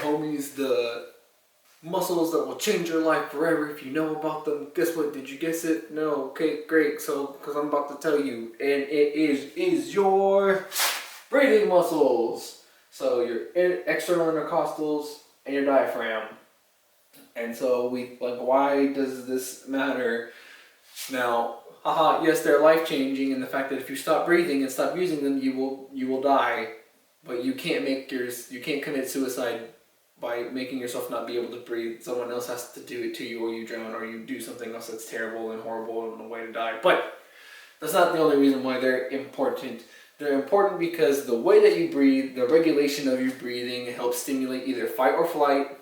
homies, the muscles that will change your life forever if you know about them. Guess what? Did you guess it? No. Okay, great. So, because I'm about to tell you, and it is your breathing muscles. So your external intercostals and your diaphragm. And so why does this matter? Now, yes, they're life changing in the fact that if you stop breathing and stop using them, you will die. But you can't commit suicide by making yourself not be able to breathe. Someone else has to do it to you, or you drown, or you do something else that's terrible and horrible and a way to die. But that's not the only reason why they're important. They're important because the way that you breathe, the regulation of your breathing, helps stimulate either fight or flight.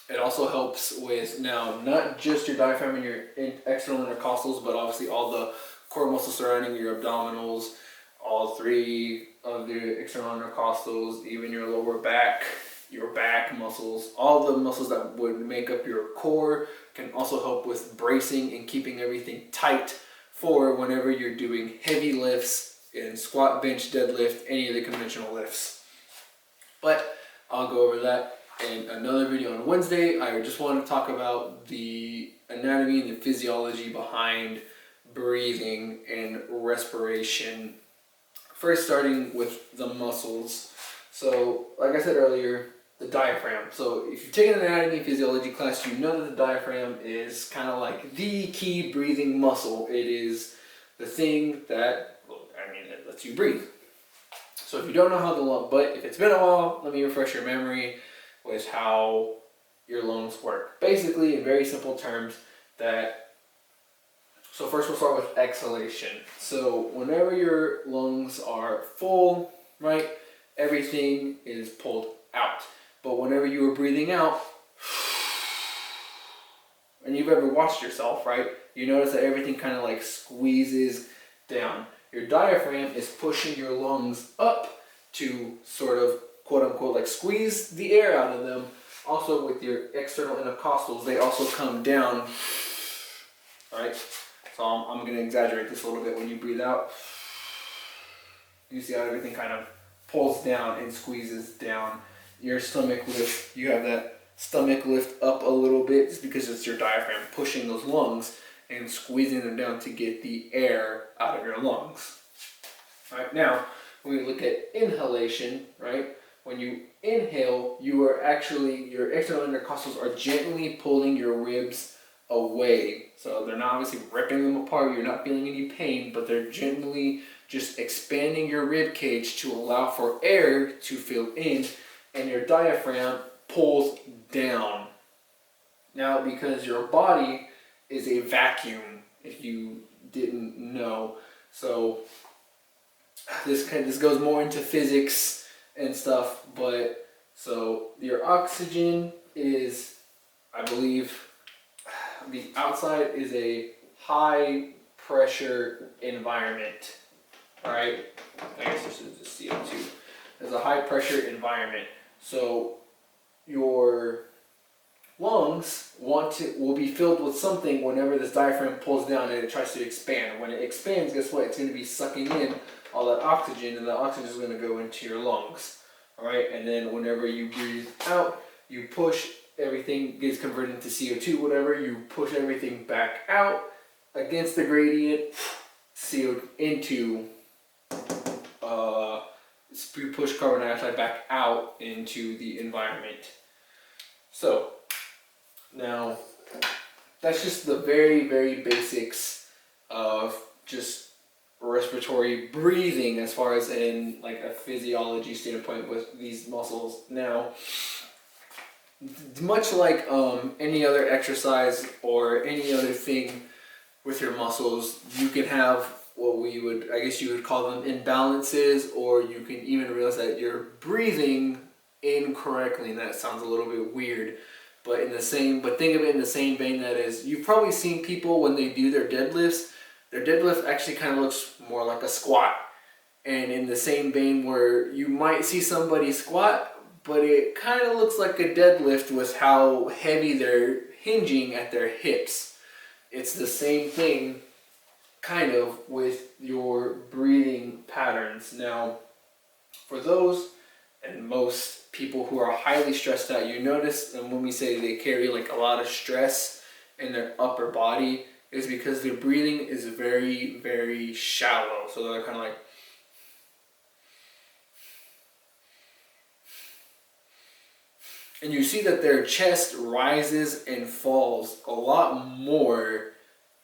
It also helps with now not just your diaphragm and your external intercostals, but obviously all the core muscles surrounding your abdominals, all three of the external intercostals, even your lower back, your back muscles, all the muscles that would make up your core can also help with bracing and keeping everything tight for whenever you're doing heavy lifts in squat, bench, deadlift, any of the conventional lifts. But I'll go over that in another video on Wednesday. I just want to talk about the anatomy and the physiology behind breathing and respiration. First, starting with the muscles. So, like I said earlier, the diaphragm. So, if you've taken an anatomy and physiology class, you know that the diaphragm is kind of like the key breathing muscle. It is the thing that, it lets you breathe. So, if you don't know how the lung, but if it's been a while, let me refresh your memory with how your lungs work. Basically, in very simple terms, so first we'll start with exhalation. So whenever your lungs are full, right, everything is pulled out. But whenever you are breathing out, and you've ever watched yourself, right, you notice that everything kind of like squeezes down. Your diaphragm is pushing your lungs up to sort of, quote unquote, like squeeze the air out of them. Also with your external intercostals, they also come down, right? So I'm going to exaggerate this a little bit. When you breathe out, you see how everything kind of pulls down and squeezes down. Your stomach lift, you have that stomach lift up a little bit just because it's your diaphragm pushing those lungs and squeezing them down to get the air out of your lungs. All right, now when we look at inhalation, right? When you inhale, your external intercostals are gently pulling your ribs away. So they're not obviously ripping them apart, you're not feeling any pain, but they're gently just expanding your rib cage to allow for air to fill in, and your diaphragm pulls down. Now, because your body is a vacuum, if you didn't know, so this goes more into physics and stuff, but so your oxygen is, I believe, the outside is a high pressure environment. Alright, I guess this is just CO2. It's a high pressure environment. So your lungs will be filled with something whenever this diaphragm pulls down and it tries to expand. When it expands, guess what? It's going to be sucking in all that oxygen, and the oxygen is going to go into your lungs. Alright, and then whenever you breathe out, you push, everything gets converted into CO2, whatever, you push everything back out against the gradient, you push carbon dioxide back out into the environment. So, now, that's just the very, very basics of just respiratory breathing as far as in like a physiology standpoint with these muscles. Now, much like any other exercise or any other thing with your muscles, you can have what you would call them imbalances, or you can even realize that you're breathing incorrectly, and that sounds a little bit weird, but think of it in the same vein that is, you've probably seen people when they do their deadlift actually kind of looks more like a squat. And in the same vein where you might see somebody squat, but it kind of looks like a deadlift with how heavy they're hinging at their hips. It's the same thing kind of with your breathing patterns. Now, for those and most people who are highly stressed out, you notice, and when we say they carry like a lot of stress in their upper body, is because their breathing is very, very shallow. So they're kind of like, and you see that their chest rises and falls a lot more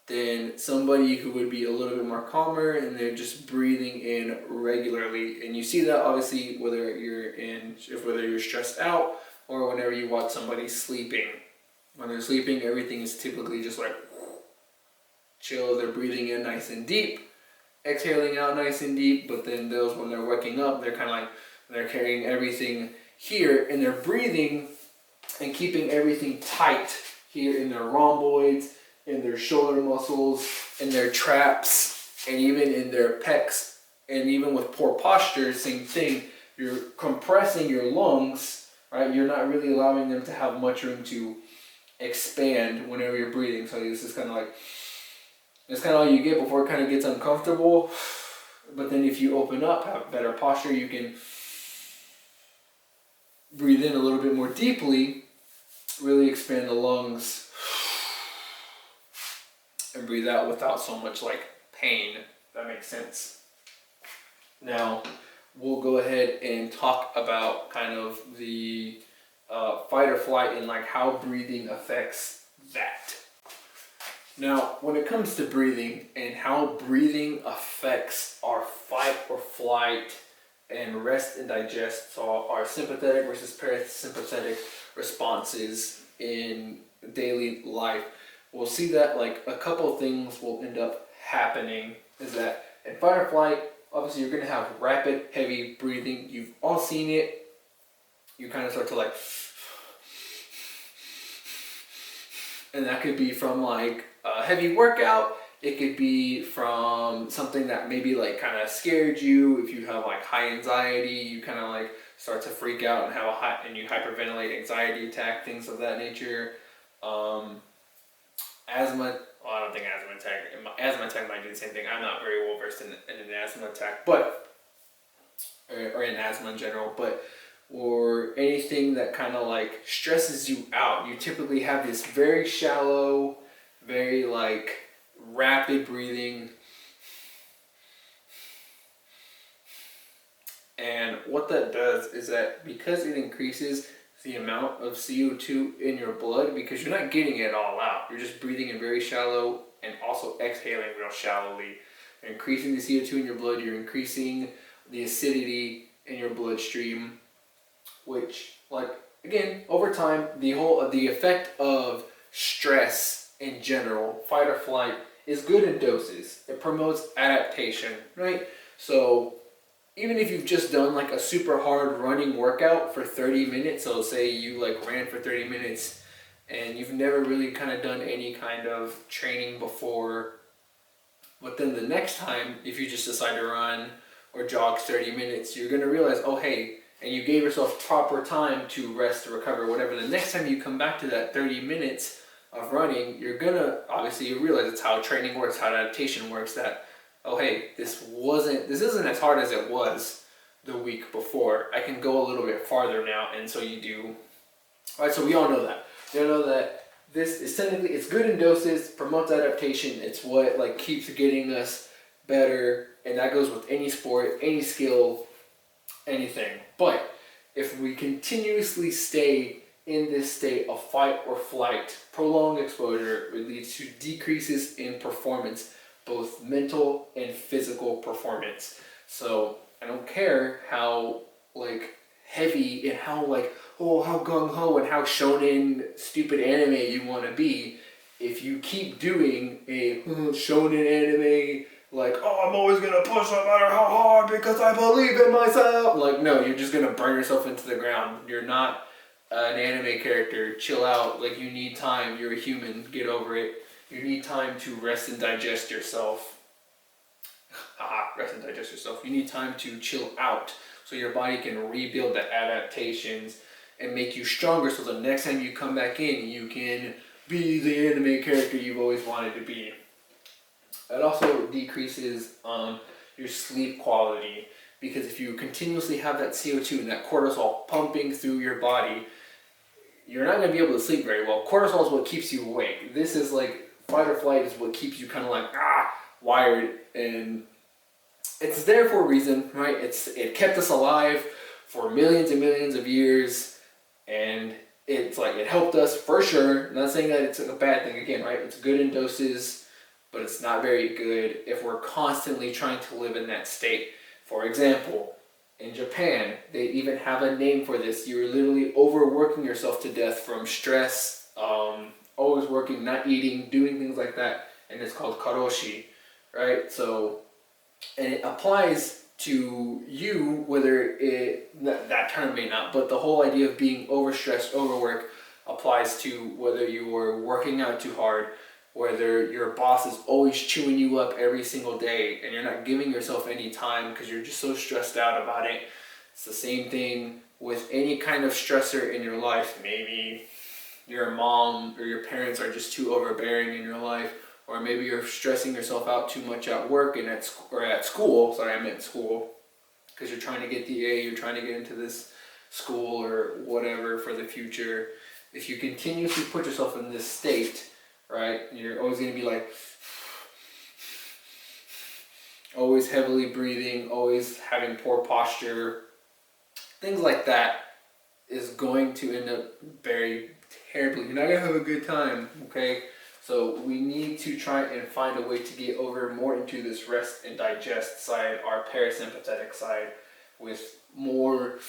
than somebody who would be a little bit more calmer and they're just breathing in regularly. And you see that obviously whether you're stressed out or whenever you watch somebody sleeping. When they're sleeping, everything is typically just like chill. They're breathing in nice and deep, exhaling out nice and deep. But then those, when they're waking up, they're kind of like they're carrying everything here, and they're breathing and keeping everything tight here in their rhomboids, in their shoulder muscles, in their traps, and even in their pecs. And even with poor posture, same thing. You're compressing your lungs, right? You're not really allowing them to have much room to expand whenever you're breathing. So this is kind of like, that's kind of all you get before it kind of gets uncomfortable. But then if you open up, have better posture, you can breathe in a little bit more deeply, really expand the lungs, and breathe out without so much like pain. If that makes sense. Now, we'll go ahead and talk about kind of the fight or flight and like how breathing affects that. Now, when it comes to breathing and how breathing affects our fight or flight and rest and digest, so our sympathetic versus parasympathetic responses in daily life, we'll see that like a couple things will end up happening. Is that in fight or flight, obviously you're going to have rapid, heavy breathing. You've all seen it. You kind of start to like, and that could be from like a heavy workout. It could be from something that maybe like kind of scared you. If you have like high anxiety, you kind of like start to freak out and have and you hyperventilate, anxiety attack, things of that nature. Asthma, well, I don't think asthma attack might do the same thing. I'm not very well versed in an asthma attack, but or in asthma in general, but or anything that kind of like stresses you out. You typically have this very shallow, very like rapid breathing. And what that does is that because it increases the amount of CO2 in your blood, because you're not getting it all out, you're just breathing in very shallow and also exhaling real shallowly. You're increasing the CO2 in your blood, you're increasing the acidity in your bloodstream, which, like, again, over time, the effect of stress in general, fight or flight, is good in doses. It promotes adaptation, right? So even if you've just done like a super hard running workout for 30 minutes, so say you like ran for 30 minutes and you've never really kind of done any kind of training before, but then the next time, if you just decide to run or jog 30 minutes, you're going to realize, oh hey, and you gave yourself proper time to rest, to recover, whatever. The next time you come back to that 30 minutes of running, you're going to, obviously you realize it's how training works, how adaptation works, that, oh hey, this isn't as hard as it was the week before. I can go a little bit farther now, and so you do. Alright, so we all know that. You know that this is technically, it's good in doses, promotes adaptation, it's what like keeps getting us better, and that goes with any sport, any skill, anything. But if we continuously stay in this state of fight or flight, prolonged exposure, it leads to decreases in performance, both mental and physical performance. So I don't care how like heavy and how like, oh, how gung-ho and how shonen stupid anime you want to be. If you keep doing a shonen anime, like, oh, I'm always going to push no matter how hard because I believe in myself. Like, no, you're just going to burn yourself into the ground. You're not an anime character. Chill out. Like, you need time. You're a human. Get over it. You need time to rest and digest yourself. Rest and digest yourself. You need time to chill out so your body can rebuild the adaptations and make you stronger, so the next time you come back in, you can be the anime character you've always wanted to be. It also decreases your sleep quality. because if you continuously have that CO2 and that cortisol pumping through your body, you're not going to be able to sleep very well. Cortisol is what keeps you awake. This is like fight or flight is what keeps you kind of like wired, and it's there for a reason, right? It kept us alive for millions and millions of years, and it's like it helped us for sure. I'm not saying that it's a bad thing again, right? It's good in doses, but it's not very good if we're constantly trying to live in that state. For example, in Japan, they even have a name for this. You're literally overworking yourself to death from stress, always working, not eating, doing things like that, and it's called karoshi, right? So, and it applies to you, whether that term may not, but the whole idea of being overstressed, overworked applies to whether you are working out too hard, whether your boss is always chewing you up every single day and you're not giving yourself any time because you're just so stressed out about it. It's the same thing with any kind of stressor in your life. Maybe your mom or your parents are just too overbearing in your life, or maybe you're stressing yourself out too much at work and at school. Sorry, I meant school, because you're trying to get the A, you're trying to get into this school or whatever for the future. If you continuously put yourself in this state, right, you're always going to be like, always heavily breathing, always having poor posture, things like that is going to end up very terribly. You're not going to have a good time, okay? So we need to try and find a way to get over more into this rest and digest side, our parasympathetic side, with more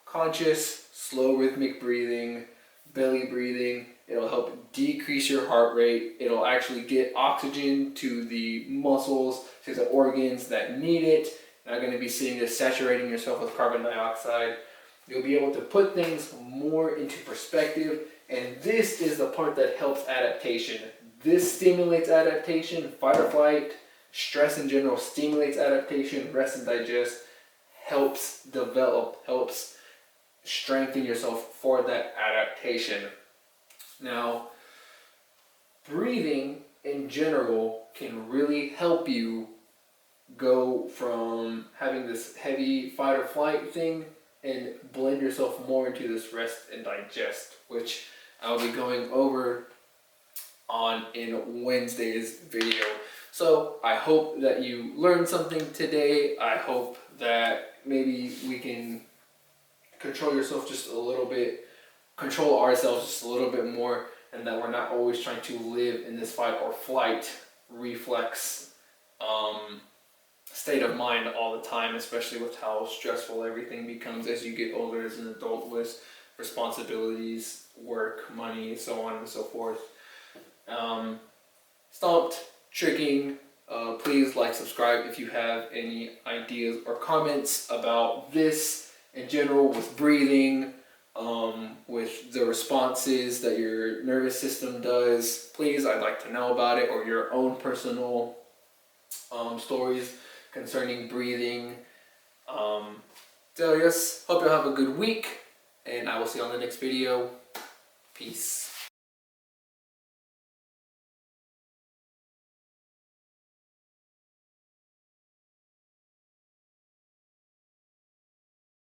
conscious, slow rhythmic breathing, belly breathing. It'll help decrease your heart rate. It'll actually get oxygen to the muscles, to the organs that need it. You're not going to be sitting there saturating yourself with carbon dioxide. You'll be able to put things more into perspective, and this is the part that helps adaptation. This stimulates adaptation. Fight or flight, stress in general stimulates adaptation. Rest and digest helps develop, helps strengthen yourself for that adaptation. Now, breathing in general can really help you go from having this heavy fight or flight thing and blend yourself more into this rest and digest, which I'll be going over in Wednesday's video. So I hope that you learned something today. I hope that maybe we can control yourself just a little bit, control ourselves just a little bit more, and that we're not always trying to live in this fight or flight reflex state of mind all the time, especially with how stressful everything becomes as you get older as an adult, with responsibilities, work, money, so on and so forth. Stopped tricking. Please like, subscribe if you have any ideas or comments about this in general, with breathing, with the responses that your nervous system does. Please, I'd like to know about it, or your own personal stories concerning breathing. So yes, hope you'll have a good week, and I will see you on the next video. Peace.